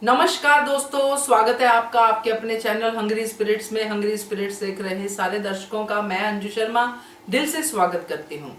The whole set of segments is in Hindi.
नमस्कार दोस्तों, स्वागत है आपका आपके अपने चैनल हंग्री स्पिरिट्स में। हंग्री स्पिरिट्स देख रहे सारे दर्शकों का मैं अंजू शर्मा दिल से स्वागत करती हूँ।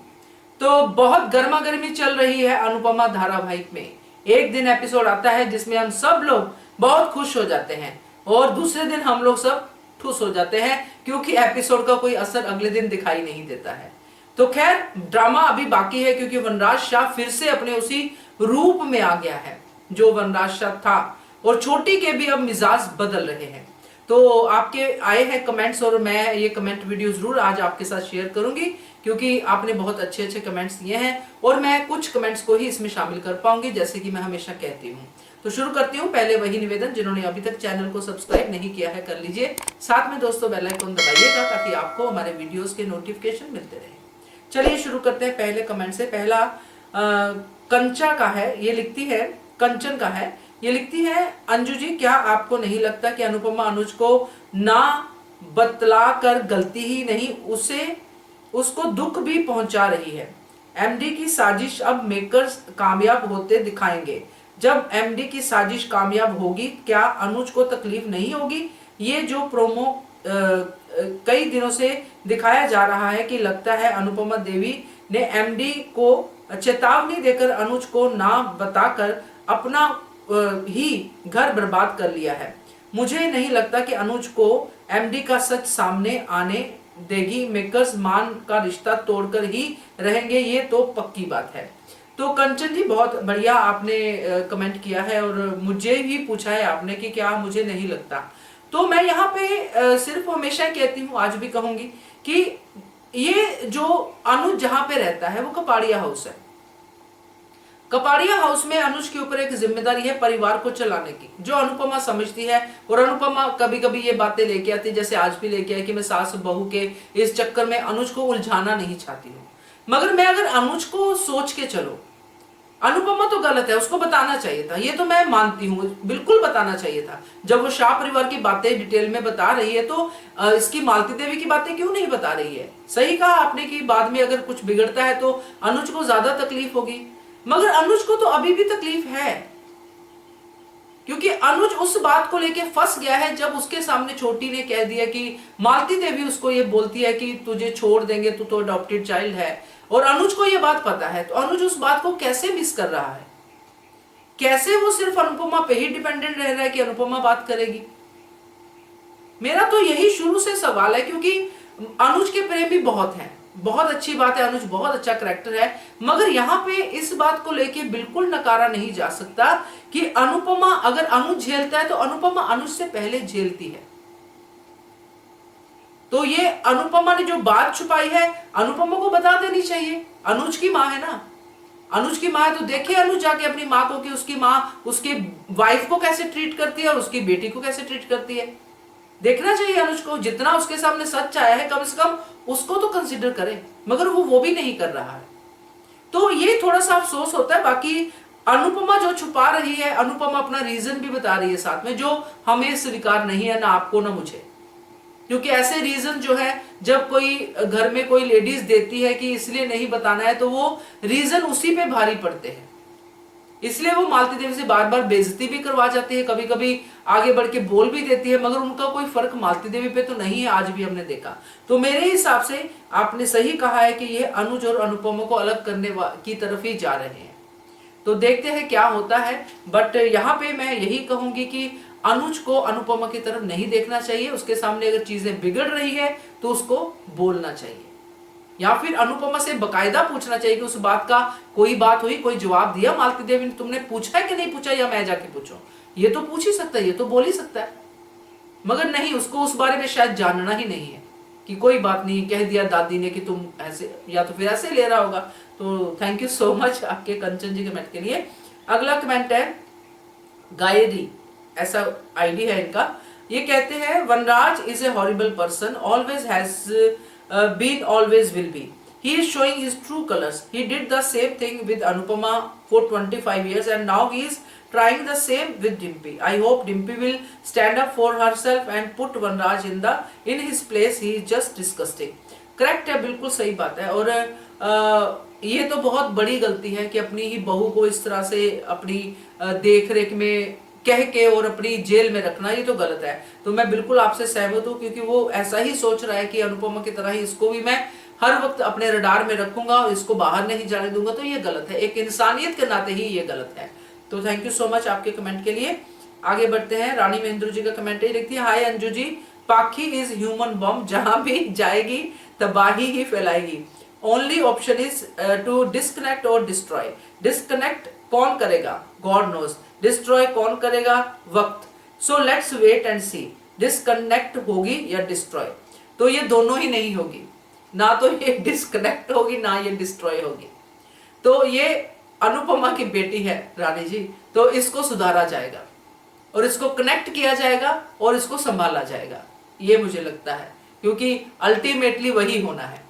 तो बहुत गर्मा गर्मी चल रही है अनुपमा धारावाहिक में। एक दिन एपिसोड आता है जिसमें हम सब लोग बहुत खुश हो जाते हैं और दूसरे दिन हम लोग सब ठुस हो जाते हैं क्योंकि एपिसोड का कोई असर अगले दिन दिखाई नहीं देता है। तो खैर, ड्रामा अभी बाकी है क्योंकि वनराज शाह फिर से अपने उसी रूप में आ गया है जो वनराज शाह था और छोटी के भी अब मिजाज बदल रहे हैं। तो आपके आए हैं कमेंट्स और मैं ये कमेंट वीडियो जरूर आज आपके साथ शेयर करूंगी क्योंकि आपने बहुत अच्छे अच्छे कमेंट्स दिए हैं और मैं कुछ कमेंट्स को ही इसमें शामिल कर पाऊंगी जैसे कि मैं हमेशा कहती हूँ। तो शुरू करती हूँ। पहले वही निवेदन, जिन्होंने अभी तक चैनल को सब्सक्राइब नहीं किया है कर लीजिए, साथ में दोस्तों बेल आइकन दबाइएगा ताकि आपको हमारे वीडियोस के नोटिफिकेशन मिलते रहे। चलिए शुरू करते हैं पहले कमेंट से। पहला कंचा का है, ये लिखती है कंचन का है। ये लिखती है, अंजू जी क्या आपको नहीं लगता कि अनुपमा अनुज को ना बतला कर गलती ही नहीं उसको दुख भी पहुंचा रही है। एमडी की साजिश अब मेकर्स कामयाब होते दिखाएंगे। जब एमडी की साजिश कामयाब होगी क्या अनुज को तकलीफ नहीं होगी? ये जो प्रोमो कई दिनों से दिखाया जा रहा है कि लगता है अनुपमा देवी ने एमडी को चेतावनी देकर अनुज को ना बताकर अपना ही घर बर्बाद कर लिया है। मुझे नहीं लगता कि अनुज को एमडी का सच सामने आने देगी। मेकर्स मान का रिश्ता तोड़कर ही रहेंगे, ये तो पक्की बात है। तो कंचन जी बहुत बढ़िया आपने कमेंट किया है और मुझे भी पूछा है आपने कि क्या मुझे नहीं लगता। तो मैं यहाँ पे सिर्फ हमेशा कहती हूँ, आज भी कहूंगी कि ये जो अनुज जहां पे रहता है वो कपाड़िया हाउस है। कपाड़िया हाउस में अनुज के ऊपर एक जिम्मेदारी है परिवार को चलाने की, जो अनुपमा समझती है। और अनुपमा कभी कभी ये बातें लेके आती है, जैसे आज भी लेके आई कि मैं सास बहू के इस चक्कर में अनुज को उलझाना नहीं चाहती हूँ। मगर मैं अगर अनुज को सोच के चलो, अनुपमा तो गलत है, उसको बताना चाहिए था। ये तो मैं मानती हूँ, बिल्कुल बताना चाहिए था। जब वो शाह परिवार की बातें डिटेल में बता रही है तो इसकी मालती देवी की बातें क्यों नहीं बता रही है? सही कहा आपने कि बाद में अगर कुछ बिगड़ता है तो अनुज को ज्यादा तकलीफ होगी, मगर अनुज को तो अभी भी तकलीफ है क्योंकि अनुज उस बात को लेके फंस गया है जब उसके सामने छोटी ने कह दिया कि मालती देवी उसको ये बोलती है कि तुझे छोड़ देंगे, तू तो अडॉप्टेड चाइल्ड है। और अनुज को ये बात पता है तो अनुज उस बात को कैसे मिस कर रहा है? कैसे वो सिर्फ अनुपमा पे ही डिपेंडेंट रह रहा है कि अनुपमा बात करेगी? मेरा तो यही शुरू से सवाल है क्योंकि अनुज के प्रेमी बहुत हैं। बहुत अच्छी बात है, अनुज बहुत अच्छा करैक्टर है, मगर यहाँ पे इस बात को लेके बिल्कुल नकारा नहीं जा सकता कि अनुपमा अगर अनुज झेलता है तो अनुपमा अनुज से पहले झेलती है। तो ये अनुपमा ने जो बात छुपाई है अनुपमा को बता देनी चाहिए। अनुज की माँ है ना, अनुज की माँ है तो देखे अनुज जाके अपनी माँ को कि उसकी माँ उसकी वाइफ को कैसे ट्रीट करती है और उसकी बेटी को कैसे ट्रीट करती है। देखना चाहिए अनुज को, जितना उसके सामने सच आया है कम से कम उसको तो कंसिडर करे, मगर वो भी नहीं कर रहा है। तो ये थोड़ा सा अफसोस होता है। बाकी अनुपमा जो छुपा रही है, अनुपमा अपना रीजन भी बता रही है साथ में, जो हमें स्वीकार नहीं है, ना आपको ना मुझे। क्योंकि ऐसे रीजन जो है जब कोई घर में कोई लेडीज देती है कि इसलिए नहीं बताना है तो वो रीजन उसी पे भारी पड़ते हैं, इसलिए वो मालती देवी से बार बार बेइज्जती भी करवा जाती है, कभी कभी आगे बढ़ के बोल भी देती है, मगर उनका कोई फर्क मालती देवी पे तो नहीं है, आज भी हमने देखा। तो मेरे हिसाब से आपने सही कहा है कि ये अनुज और अनुपमा को अलग करने की तरफ ही जा रहे हैं। तो देखते हैं क्या होता है। बट यहाँ पे मैं यही कहूंगी कि अनुज को अनुपमा की तरफ नहीं देखना चाहिए। उसके सामने अगर चीजें बिगड़ रही है तो उसको बोलना चाहिए, या फिर अनुपमा से बकायदा पूछना चाहिए कि उस बात का कोई बात हुई, कोई जवाब दिया मालती देवी ने, तुमने पूछा है कि नहीं पूछा, या मैं जाके पूछूं? ये तो पूछ ही सकता है, ये तो बोल ही सकता है, मगर नहीं, उसको उस बारे में शायद जानना ही नहीं है कि कोई बात नहीं, कह दिया दादी ने कि तुम ऐसे, या तो फिर ऐसे ले रहा होगा। तो थैंक यू सो मच आपके कंचन जी कमेंट के लिए। अगला कमेंट है गायत्री, ऐसा आईडी है इनका। ये कहते हैं, Vanraj is a horrible person, always has been, always will be. He is showing his true colors. He did the same thing with Anupama for 25 years and now he is trying the same with Dimpy. I hope Dimpy will stand up for herself and put Vanraj in his place. He is just disgusting. Correct है, बिल्कुल सही बात है। और ये तो बहुत बड़ी गलती है कि अपनी ही बहू को इस तरह से अपनी देख रेख में कह के और अपनी जेल में रखना, ये तो गलत है। तो मैं बिल्कुल आपसे सहमत हूँ, क्योंकि वो ऐसा ही सोच रहा है कि अनुपमा की तरह ही इसको भी मैं हर वक्त अपने रडार में रखूंगा और इसको बाहर नहीं जाने दूंगा, तो ये गलत है। एक इंसानियत के नाते ही ये गलत है। तो थैंक यू सो मच आपके कमेंट के लिए। आगे बढ़ते हैं। रानी महेंद्र जी का कमेंट ये लिखती है, हाय अंजू जी, पाखी इज ह्यूमन बॉम्ब, जहां भी जाएगी तबाही ही फैलाएगी। Only option is to disconnect और डिस्ट्रॉय। डिस्कनेक्ट कौन करेगा? God knows. डिस्ट्रॉय कौन करेगा? वक्त। So let's wait and see, disconnect होगी या डिस्ट्रॉय। तो ये दोनों ही नहीं होगी, ना तो ये डिस्कनेक्ट होगी ना ये डिस्ट्रॉय होगी। तो ये अनुपमा की बेटी है रानी जी, तो इसको सुधारा जाएगा और इसको कनेक्ट किया जाएगा और इसको संभाला जाएगा, ये मुझे लगता है, क्योंकि अल्टीमेटली वही होना है।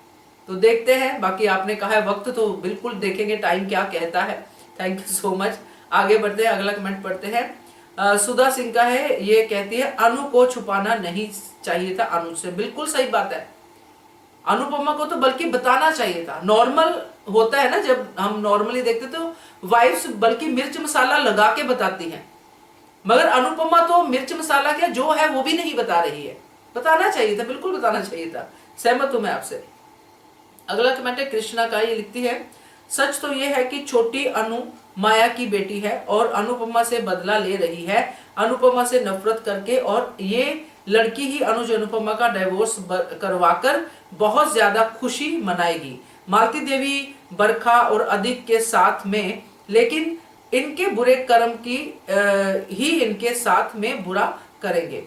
तो देखते हैं। बाकी आपने कहा है वक्त, तो बिल्कुल देखेंगे टाइम क्या कहता है। Thank you so much. आगे बढ़ते हैं, अगला कमेंट पढ़ते हैं। सुधा सिंह का है, ये कहती है अनु को छुपाना नहीं चाहिए था अनुज से। बिल्कुल सही बात है, अनुपमा को तो बल्कि बताना चाहिए था। नॉर्मल होता है ना, जब हम नॉर्मली देखते तो वाइफ्स बल्कि मिर्च मसाला लगा के बताती हैं, मगर अनुपमा तो मिर्च मसाला क्या जो है वो भी नहीं बता रही है। बताना चाहिए था, बिल्कुल बताना चाहिए था। सहमत हूं मैं आपसे। अगला कमेंट है कृष्णा का, ये लिखती है, सच तो ये है कि छोटी अनु माया की बेटी है और अनुपमा से बदला ले रही है, अनुपमा से नफरत करके, और ये लड़की ही अनुज अनुपमा का डिवोर्स करवाकर बहुत ज्यादा खुशी मनाएगी। मालती देवी बरखा और अधिक के साथ में, लेकिन इनके बुरे कर्म की ही इनके साथ में बुरा करेंगे।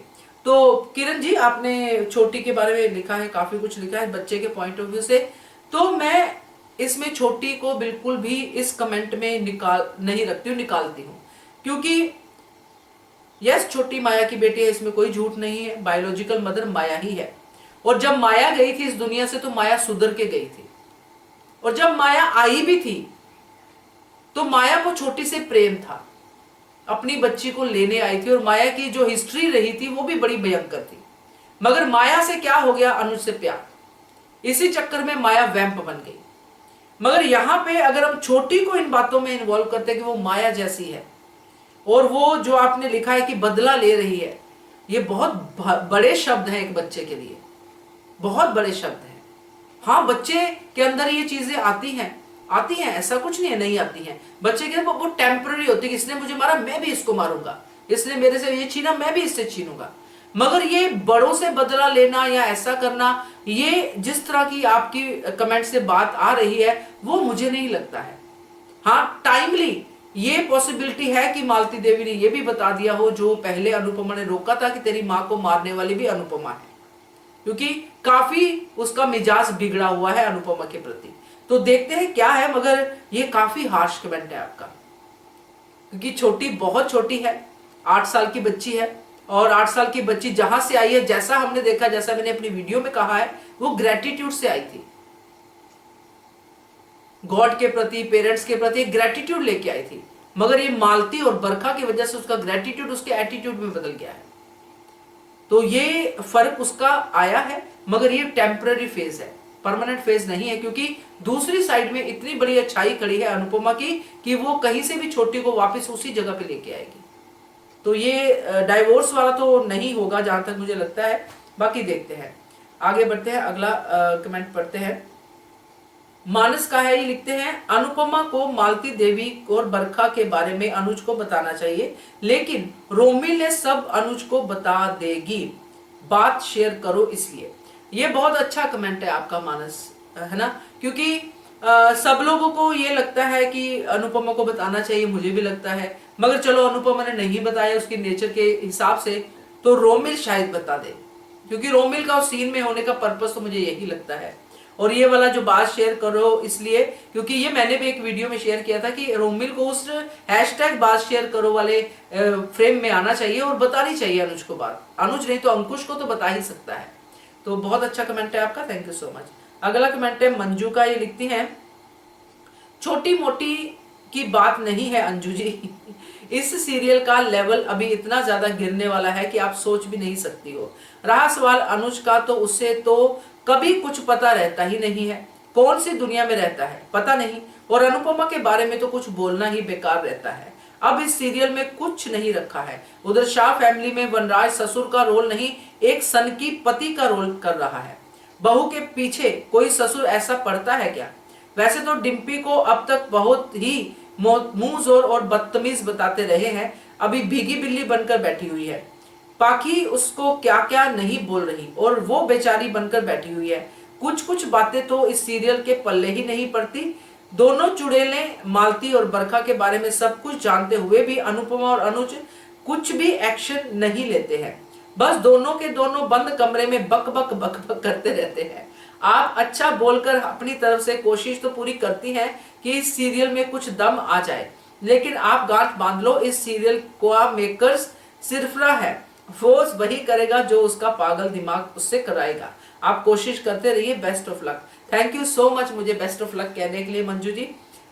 तो किरण जी, आपने छोटी के बारे में लिखा है, काफी कुछ लिखा है बच्चे के पॉइंट ऑफ व्यू से। तो मैं इसमें छोटी को बिल्कुल भी इस कमेंट में नहीं रखती हूँ, निकालती हूँ, क्योंकि यस छोटी माया की बेटी है, इसमें कोई झूठ नहीं है। बायोलॉजिकल मदर माया ही है, और जब माया गई थी इस दुनिया से तो माया सुधर के गई थी, और जब माया आई भी थी तो माया को छोटी से प्रेम था, अपनी बच्ची को लेने आई थी, और माया की जो हिस्ट्री रही थी वो भी बड़ी भयंकर थी। मगर माया से क्या हो गया? अनुज से प्यार, इसी चक्कर में माया वैम्प बन गई। मगर यहां पे अगर हम छोटी को इन बातों में इन्वॉल्व करते हैं कि वो माया जैसी है, और वो जो आपने लिखा है कि बदला ले रही है, ये बहुत बड़े शब्द हैं एक बच्चे के लिए, बहुत बड़े शब्द हैं। हाँ, बच्चे के अंदर ये चीजें आती हैं, ऐसा कुछ नहीं है नहीं आती हैं। बच्चे के वो टेम्पररी होती है, इसने मुझे मारा मैं भी इसको मारूंगा, इसने मेरे से ये छीना मैं भी इससे छीनूंगा। मगर ये बड़ों से बदला लेना या ऐसा करना, ये जिस तरह की आपकी कमेंट से बात आ रही है वो मुझे नहीं लगता है। हाँ, टाइमली ये पॉसिबिलिटी है कि मालती देवी ने ये भी बता दिया हो, जो पहले अनुपमा ने रोका था, कि तेरी मां को मारने वाली भी अनुपमा है, क्योंकि काफी उसका मिजाज बिगड़ा हुआ है अनुपमा के प्रति। तो देखते हैं क्या है, मगर ये काफी हार्श कमेंट है आपका, क्योंकि छोटी बहुत छोटी है, 8 साल की बच्ची है, और 8 साल की बच्ची जहां से आई है, जैसा हमने देखा, जैसा मैंने अपनी वीडियो में कहा है, वो ग्रेटिट्यूड से आई थी, गॉड के प्रति, पेरेंट्स के प्रति एक ग्रेटिट्यूड लेके आई थी। मगर ये मालती और बरखा की वजह से उसका ग्रेटिट्यूड उसके एटीट्यूड में बदल गया है। तो ये फर्क उसका आया है, मगर ये टेम्पररी फेज है, परमानेंट फेज नहीं है, क्योंकि दूसरी साइड में इतनी बड़ी अच्छाई खड़ी है अनुपमा की कि वो कहीं से भी छोटी को वापस उसी जगह पे लेके आएगी। तो ये डाइवोर्स वाला तो नहीं होगा जहां तक मुझे लगता है। बाकी देखते हैं, आगे बढ़ते हैं। अगला कमेंट पढ़ते हैं। मानस का है, ये लिखते हैं, अनुपमा को मालती देवी और बरखा के बारे में अनुज को बताना चाहिए, लेकिन रोमिल ने सब अनुज को बता देगी, बात शेयर करो इसलिए। ये बहुत अच्छा कमेंट है आपका मानस, है ना, क्योंकि सब लोगों को ये लगता है कि अनुपमा को बताना चाहिए, मुझे भी लगता है, मगर चलो अनुपमा ने नहीं बताया उसकी नेचर के हिसाब से, तो रोमिल शायद बता दे, क्योंकि रोमिल का उस सीन में होने का पर्पस तो मुझे यही लगता है। और ये वाला जो बात शेयर करो इसलिए, क्योंकि ये मैंने भी एक वीडियो में शेयर किया था कि रोमिल को उस हैशटैग बात शेयर करो वाले फ्रेम में आना चाहिए और बतानी चाहिए अनुज को बात। अनुज नहीं तो अंकुश को तो बता ही सकता है। तो बहुत अच्छा कमेंट है आपका, थैंक यू सो मच। अगला कमेंट है मंजू का, ये लिखती हैं, छोटी मोटी की बात नहीं है अंजू जी, इस सीरियल का लेवल अभी इतना ज्यादा गिरने वाला है कि आप सोच भी नहीं सकती हो। रहा सवाल अनुज का, तो उससे तो कभी कुछ पता रहता ही नहीं है, कौन सी दुनिया में रहता है पता नहीं, और अनुपमा के बारे में तो कुछ बोलना ही बेकार रहता है। अब इस सीरियल में कुछ नहीं रखा है। उधर शाह फैमिली में वनराज ससुर का रोल नहीं, एक सन की पति का रोल कर रहा है। बहू के पीछे कोई ससुर ऐसा पड़ता है क्या? वैसे तो डिम्पी को अब तक बहुत ही मुंहजोर और बदतमीज बताते रहे हैं, अभी भीगी बिल्ली बनकर बैठी हुई है। पाखी उसको क्या क्या नहीं बोल रही और वो बेचारी बनकर बैठी हुई है। कुछ कुछ बातें तो इस सीरियल के पल्ले ही नहीं पड़ती। दोनों चुड़ैलें मालती और बरखा के बारे में सब कुछ जानते हुए भी अनुपमा और अनुज कुछ भी एक्शन नहीं लेते हैं। बस दोनों के दोनों बंद कमरे में बक बक बक बक करते रहते हैं। आप अच्छा बोलकर अपनी तरफ से कोशिश तो पूरी करती हैं कि इस सीरियल में कुछ दम आ जाए, लेकिन आप गांठ बांध लो, इस सीरियल को मेकर्स सिरफरा है, फोर्स वही करेगा जो उसका पागल दिमाग उससे कराएगा। आप कोशिश करते रहिए, best of luck. Thank you so much मुझे बेस्ट ऑफ लक कहने के लिए मंजू जी।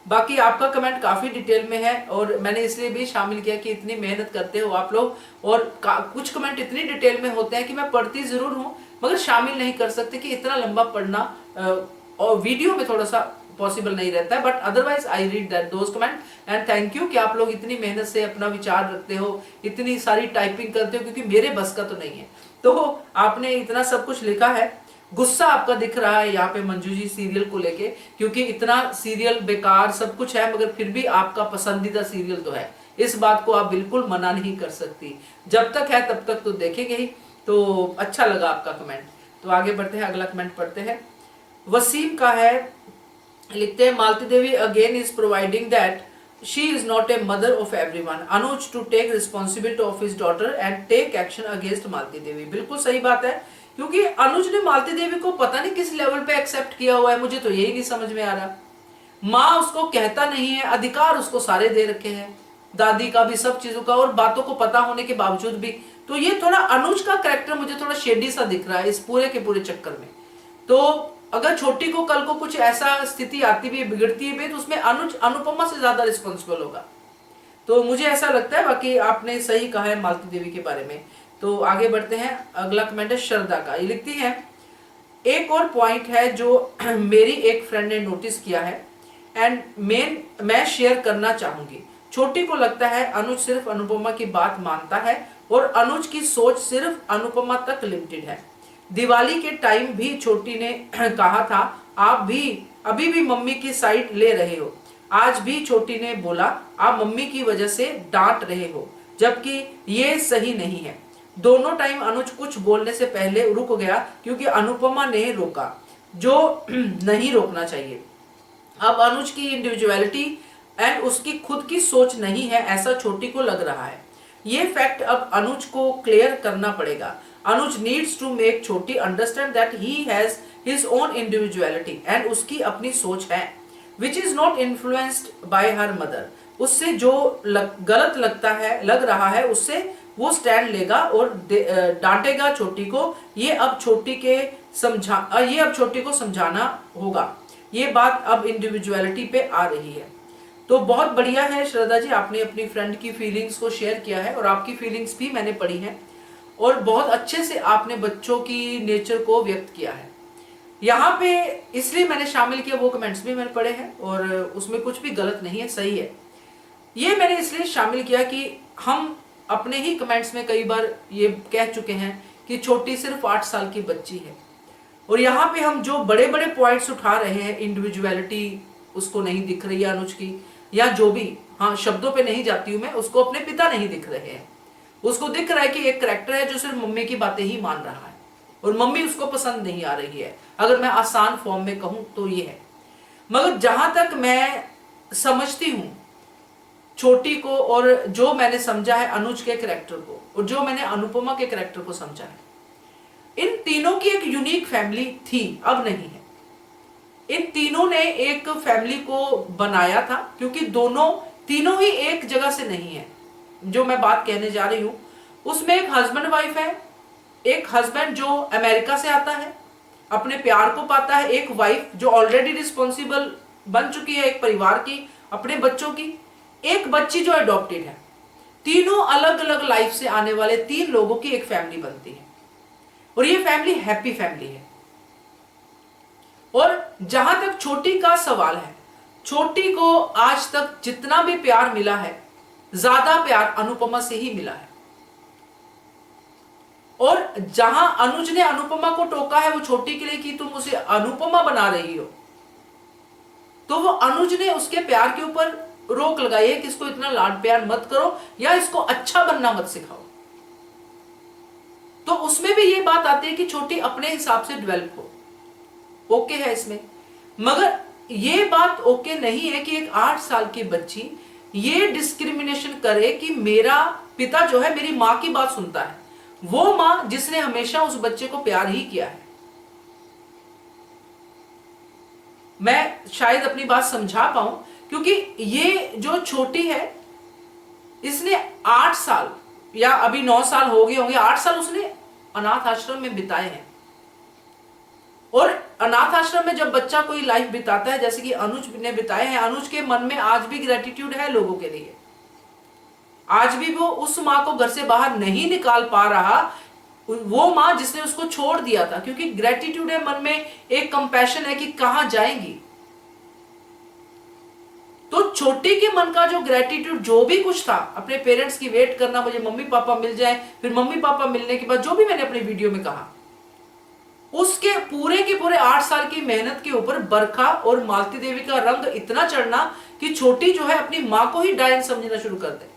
बाकी आपका कमेंट काफी डिटेल में है और मैंने इसलिए भी शामिल किया कि इतनी मेहनत करते हो आप लोग और कुछ कमेंट इतनी डिटेल में होते हैं कि मैं पढ़ती जरूर हूँ मगर शामिल नहीं कर सकते कि इतना लंबा पढ़ना और वीडियो में थोड़ा सा पॉसिबल नहीं रहता है, but otherwise I read that those comment and thank you कि आप लोग इतनी मेहनत से अपना विचार रखते हो, इतनी सारी टाइपिंग करते हो, क्योंकि मेरे बस का तो नहीं है। तो आपने इतना सब कुछ लिखा है, गुस्सा आपका दिख रहा है यहाँ पे मंजू जी सीरियल को लेके, क्योंकि इतना सीरियल बेकार सब कुछ है मगर फिर भी आपका पसंदीदा सीरियल तो है, इस बात को आप बिल्कुल मना नहीं कर सकती। जब तक है तब तक तो देखेंगे ही। तो अच्छा लगा आपका कमेंट। तो आगे बढ़ते हैं, अगला कमेंट पढ़ते हैं। वसीम का है, लिखते हैं Malti Devi again is providing that she is not a mother of everyone, Anuj to take responsibility of his daughter and take action against Malti Devi. बिल्कुल सही बात है, क्योंकि अनुज ने मालती देवी को पता नहीं किस लेवल पे एक्सेप्ट किया हुआ है, मुझे तो यही नहीं समझ में आ रहा। माँ उसको कहता नहीं है, अधिकार उसको सारे दे रखे हैं, दादी का भी, सब चीजों का, और बातों को पता होने के बावजूद भी। तो ये थोड़ा अनुज का कैरेक्टर मुझे थोड़ा शेडी सा दिख रहा है इस पूरे के पूरे चक्कर में। तो अगर छोटी को कल को कुछ ऐसा स्थिति आती भी, बिगड़ती है तो उसमें अनुज अनुपमा से ज्यादा रिस्पॉन्सिबल होगा, तो मुझे ऐसा लगता है। बाकी आपने सही कहा है मालती देवी के बारे में। तो आगे बढ़ते हैं, अगला कमेंट है श्रद्धा का। ये लिखती है, एक और पॉइंट है जो मेरी एक फ्रेंड ने नोटिस किया है एंड मैं शेयर करना चाहूंगी। छोटी को लगता है अनुज सिर्फ अनुपमा की बात मानता है और अनुज की सोच सिर्फ अनुपमा तक लिमिटेड है। दिवाली के टाइम भी छोटी ने कहा था आप भी अभी भी मम्मी की साइड ले रहे हो, आज भी छोटी ने बोला आप मम्मी की वजह से डांट रहे हो, जबकि ये सही नहीं है। दोनों टाइम अनुज कुछ बोलने से पहले रुक गया क्योंकि अनुपमा ने रोका, जो नहीं रोकना चाहिए। अब अनुज की इंडिविजुअलिटी एंड उसकी खुद की सोच नहीं है ऐसा छोटी को लग रहा है। ये फैक्ट अब अनुज को क्लियर करना पड़ेगा। अनुज नीड्स टू मेक छोटी understand that he has his own individuality and उसकी अपनी सोच है which is not influenced by her mother. उससे जो गलत लग रहा है उससे वो स्टैंड लेगा और डांटेगा छोटी को। ये अब छोटी को समझाना होगा। ये बात अब इंडिविजुअलिटी पे आ रही है। तो बहुत बढ़िया है श्रद्धा जी, आपने अपनी फ्रेंड की फीलिंग्स को शेयर किया है और आपकी फीलिंग्स भी मैंने पढ़ी हैं और बहुत अच्छे से आपने बच्चों की नेचर को व्यक्त किया है। यहाँ पे इसलिए मैंने शामिल किया, वो कमेंट्स भी मैंने पढ़े हैं और उसमें कुछ भी गलत नहीं है, सही है। ये मैंने इसलिए शामिल किया कि हम अपने ही कमेंट्स में कई बार ये कह चुके हैं कि छोटी सिर्फ 8 साल की बच्ची है और यहाँ पे हम जो बड़े बड़े पॉइंट्स उठा रहे हैं, इंडिविजुअलिटी उसको नहीं दिख रही है अनुज की, या जो भी, हाँ शब्दों पे नहीं जाती हूं मैं, उसको अपने पिता नहीं दिख रहे हैं, उसको दिख रहा है कि एक करैक्टर है जो सिर्फ मम्मी की बातें ही मान रहा है और मम्मी उसको पसंद नहीं आ रही है। अगर मैं आसान फॉर्म में कहूं तो ये है। मगर जहां तक मैं समझती हूं छोटी को और जो मैंने समझा है अनुज के करैक्टर को और जो मैंने अनुपमा के करैक्टर को समझा है, इन तीनों की एक यूनिक फैमिली थी, अब नहीं है। इन तीनों ने एक फैमिली को बनाया था क्योंकि तीनों ही एक जगह से नहीं है। जो मैं बात कहने जा रही हूं उसमें एक हस्बैंड वाइफ है, एक हस्बैंड जो अमेरिका से आता है, अपने प्यार को पाता है, एक वाइफ जो ऑलरेडी रिस्पॉन्सिबल बन चुकी है एक परिवार की, अपने बच्चों की, एक बच्ची जो अडॉप्टेड है। तीनों अलग अलग लाइफ से आने वाले 3 लोगों की एक फैमिली बनती है और ये फैमिली हैप्पी फैमिली है। और जहां तक छोटी का सवाल है, छोटी को आज तक जितना भी प्यार मिला है, ज्यादा प्यार अनुपमा से ही मिला है। और जहां अनुज ने अनुपमा को टोका है वो छोटी के लिए कि तुम उसे अनुपमा बना रही हो, तो वो अनुज ने उसके प्यार के ऊपर रोक लगाई है कि इसको इतना लाड प्यार मत करो या इसको अच्छा बनना मत सिखाओ। तो उसमें भी ये बात आती है कि छोटी अपने हिसाब से डेवलप हो, ओके है इसमें। मगर ये बात ओके नहीं है कि एक 8 साल की बच्ची ये डिस्क्रिमिनेशन करे कि मेरा पिता जो है मेरी मां की बात सुनता है, वो मां जिसने हमेशा उस बच्चे को प्यार ही किया है। मैं शायद अपनी बात समझा पाऊं, क्योंकि ये जो छोटी है इसने 8 साल या अभी 9 साल हो गए होंगे, 8 साल उसने अनाथ आश्रम में बिताए हैं। और अनाथ आश्रम में जब बच्चा कोई लाइफ बिताता है जैसे कि अनुज ने बिताए हैं, अनुज के मन में आज भी ग्रेटिट्यूड है लोगों के लिए। आज भी वो उस मां को घर से बाहर नहीं निकाल पा रहा, वो मां जिसने उसको छोड़ दिया था, क्योंकि ग्रेटिट्यूड है मन में, एक कंपैशन है कि कहां जाएंगी। तो छोटी के मन का जो ग्रेटिट्यूड, जो भी कुछ था, अपने पेरेंट्स की वेट करना, मुझे मम्मी पापा मिल जाए, फिर मम्मी पापा मिलने के बाद जो भी मैंने अपनी वीडियो में कहा, उसके पूरे के पूरे 8 साल की मेहनत के ऊपर बरखा और मालती देवी का रंग इतना चढ़ना कि छोटी जो है अपनी मां को ही डायन समझना शुरू कर दे।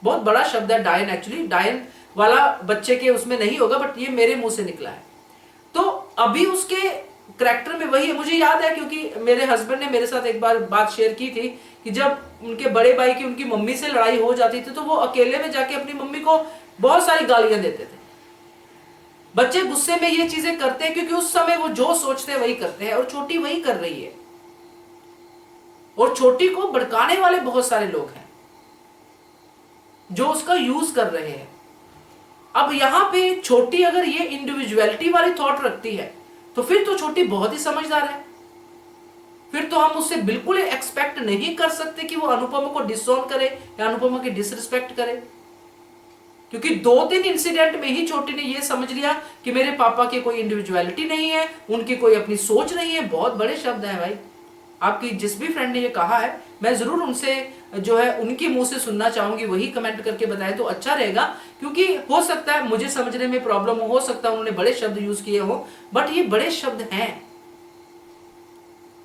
बहुत बड़ा शब्द है डायन, एक्चुअली डायन वाला बच्चे के उसमें नहीं होगा, बट ये मेरे मुंह से निकला है। तो अभी उसके करैक्टर में वही है। मुझे याद है क्योंकि मेरे हस्बैंड ने मेरे साथ एक बार बात शेयर की थी कि जब उनके बड़े भाई की उनकी मम्मी से लड़ाई हो जाती थी तो वो अकेले में जाके अपनी मम्मी को बहुत सारी गालियां देते थे। बच्चे गुस्से में ये चीजें करते हैं क्योंकि उस समय वो जो सोचते हैं वही करते हैं, और छोटी वही कर रही है। और छोटी को भड़काने वाले बहुत सारे लोग हैं जो उसका यूज कर रहे हैं। अब यहां पे छोटी अगर ये इंडिविजुअलिटी वाली थॉट रखती है तो फिर तो छोटी बहुत ही समझदार है। फिर तो हम उससे बिल्कुल एक्सपेक्ट नहीं कर सकते कि वो अनुपमा को डिसऑन करे या अनुपमा की डिसरिस्पेक्ट करे, क्योंकि 2-3 इंसिडेंट में ही छोटी ने ये समझ लिया कि मेरे पापा की कोई इंडिविजुअलिटी नहीं है, उनकी कोई अपनी सोच नहीं है। बहुत बड़े शब्द हैं भाई। आपकी जिस भी फ्रेंड ने ये कहा है, मैं जरूर उनसे जो है उनके मुंह से सुनना चाहूंगी, वही कमेंट करके बताए तो अच्छा रहेगा, क्योंकि हो सकता है मुझे समझने में प्रॉब्लम हो सकता है उन्होंने बड़े शब्द यूज किए हो, बट ये बड़े शब्द हैं।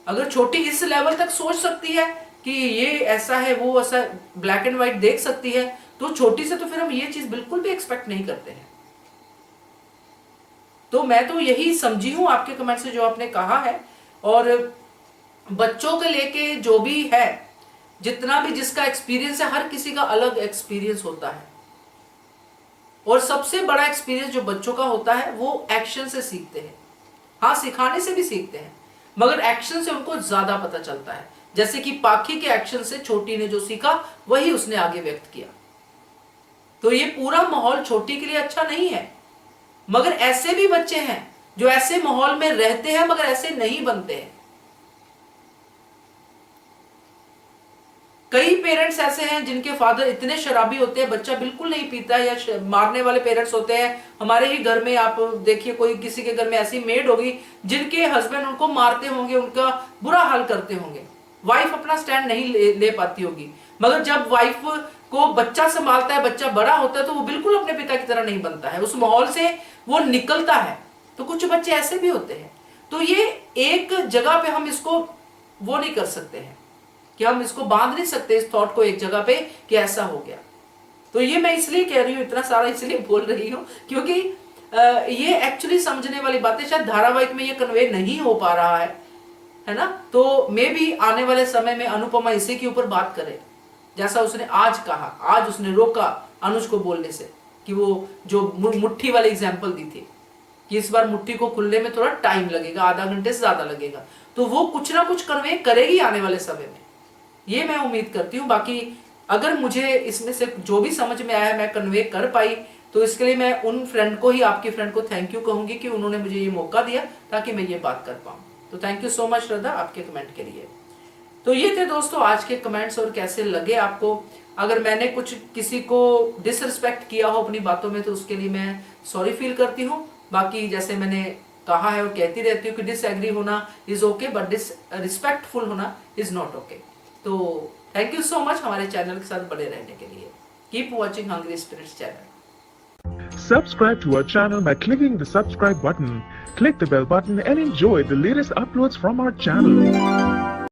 अगर छोटी इस लेवल तक सोच सकती है कि ये ऐसा है वो ऐसा, ब्लैक एंड व्हाइट देख सकती है, तो छोटी से तो फिर हम ये चीज बिल्कुल भी एक्सपेक्ट नहीं करते हैं। तो मैं तो यही समझी हूं आपके कमेंट से जो आपने कहा है। और बच्चों के लेके जो भी है, जितना भी जिसका एक्सपीरियंस है, हर किसी का अलग एक्सपीरियंस होता है। और सबसे बड़ा एक्सपीरियंस जो बच्चों का होता है वो एक्शन से सीखते हैं। हाँ, सिखाने से भी सीखते हैं, मगर एक्शन से उनको ज्यादा पता चलता है। जैसे कि पाखी के एक्शन से छोटी ने जो सीखा वही उसने आगे व्यक्त किया। तो ये पूरा माहौल छोटी के लिए अच्छा नहीं है, मगर ऐसे भी बच्चे हैं जो ऐसे माहौल में रहते हैं मगर ऐसे नहीं बनते हैं। कई पेरेंट्स ऐसे हैं जिनके फादर इतने शराबी होते हैं, बच्चा बिल्कुल नहीं पीता है, या मारने वाले पेरेंट्स होते हैं। हमारे ही घर में आप देखिए, कोई किसी के घर में ऐसी मेड होगी जिनके हस्बैंड उनको मारते होंगे, उनका बुरा हाल करते होंगे। वाइफ अपना स्टैंड नहीं ले पाती होगी, मगर जब वाइफ को बच्चा संभालता है, बच्चा बड़ा होता है, तो वो बिल्कुल अपने पिता की तरह नहीं बनता है, उस माहौल से वो निकलता है। तो कुछ बच्चे ऐसे भी होते हैं। तो ये एक जगह पे हम इसको वो नहीं कर सकते हैं कि हम इसको बांध नहीं सकते इस थॉट को एक जगह पे कि ऐसा हो गया। तो ये मैं इसलिए कह रही हूँ, इतना सारा इसलिए बोल रही हूँ क्योंकि ये एक्चुअली समझने वाली बातें शायद धारावाहिक में ये कन्वे नहीं हो पा रहा है ना। तो मे भी आने वाले समय में अनुपमा इसी के ऊपर बात करे, जैसा उसने आज कहा। आज उसने रोका अनुज को बोलने से कि वो जो मुट्ठी वाली एग्जाम्पल दी थी कि इस बार मुट्ठी को खुलने में थोड़ा टाइम लगेगा, आधा घंटे से ज्यादा लगेगा, तो वो कुछ ना कुछ कन्वे करेगी आने वाले समय में, ये मैं उम्मीद करती हूँ। बाकी अगर मुझे इसमें से जो भी समझ में आया मैं कन्वे कर पाई, तो इसके लिए मैं उन फ्रेंड को ही, आपकी फ्रेंड को थैंक यू कहूंगी कि उन्होंने मुझे ये मौका दिया ताकि मैं ये बात कर पाऊँ। तो थैंक यू सो मच श्रद्धा आपके कमेंट के लिए। तो ये थे दोस्तों आज के कमेंट्स, और कैसे लगे आपको। अगर मैंने कुछ किसी को डिसरिस्पेक्ट किया हो अपनी बातों में तो उसके लिए मैं सॉरी फील करती हूँ। बाकी जैसे मैंने कहा है और कहती रहती हूँ कि डिसएग्री होना इज ओके, बट डिसरिस्पेक्टफुल होना इज नॉट ओके। तो थैंक यू सो मच हमारे चैनल के साथ बने रहने के लिए। Keep watching hungry spirits channel. Subscribe to our channel by clicking the subscribe button. Click the bell button and enjoy the latest uploads from our channel.